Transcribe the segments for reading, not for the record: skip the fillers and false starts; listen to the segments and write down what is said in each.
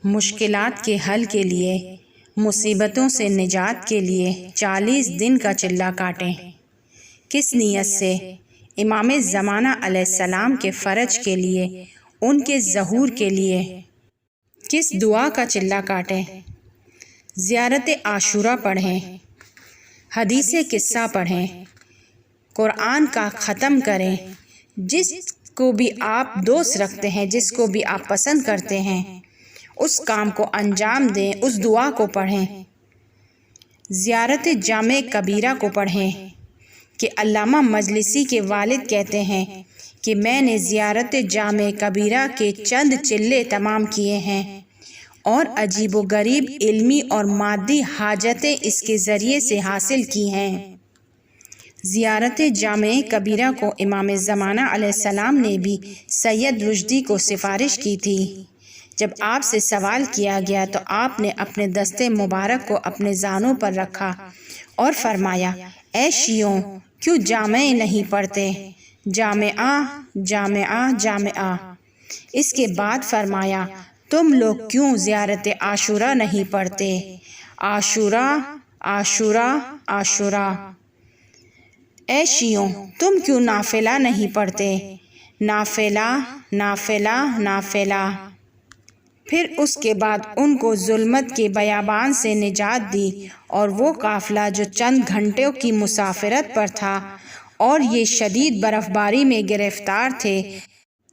مشکلات کے حل کے لیے، مصیبتوں سے نجات کے لیے 40 دن کا چلہ کاٹیں۔ کس نیت سے؟ امام زمانہ علیہ السلام کے فرج کے لیے، ان کے ظہور کے لیے۔ کس دعا کا چلہ کاٹیں؟ زیارت عاشوراء پڑھیں، حدیث قصہ پڑھیں، قرآن کا ختم کریں، جس کو بھی آپ دوست رکھتے ہیں، جس کو بھی آپ پسند کرتے ہیں، اس کام کو انجام دیں، اس دعا کو پڑھیں۔ زیارت جامع کبیرہ کو پڑھیں کہ علامہ مجلسی کے والد کہتے ہیں کہ میں نے زیارت جامع کبیرہ کے چند چلے تمام کیے ہیں اور عجیب و غریب علمی اور مادی حاجتیں اس کے ذریعے سے حاصل کی ہیں۔ زیارت جامع کبیرہ کو امام زمانہ علیہ السلام نے بھی سید رشدی کو سفارش کی تھی۔ جب آپ سے سوال کیا گیا تو آپ نے اپنے دست مبارک کو اپنے زانوں پر رکھا اور فرمایا، اے شیعوں، کیوں جامع نہیں پڑھتے؟ جامعہ، جامعہ، جامعہ۔ اس کے بعد فرمایا، تم لوگ کیوں زیارت عاشوراء نہیں پڑھتے؟ عاشوراء، عاشوراء، عاشوراء۔ اے شیعوں، تم کیوں نافلہ نہیں پڑھتے؟ نافلہ، نافلہ، نافلہ۔ پھر اس کے بعد ان کو ظلمت کے بیابان سے نجات دی، اور وہ قافلہ جو چند گھنٹوں کی مسافرت پر تھا اور یہ شدید برف باری میں گرفتار تھے،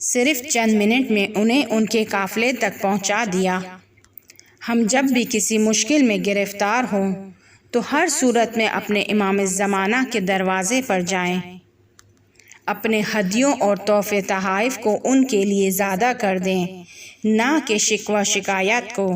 صرف چند منٹ میں انہیں ان کے قافلے تک پہنچا دیا۔ ہم جب بھی کسی مشکل میں گرفتار ہوں تو ہر صورت میں اپنے امام زمانہ کے دروازے پر جائیں، اپنے ہدیوں اور تحفے تحائف کو ان کے لیے زیادہ کر دیں، نہ کہ شکوہ شکایت کو۔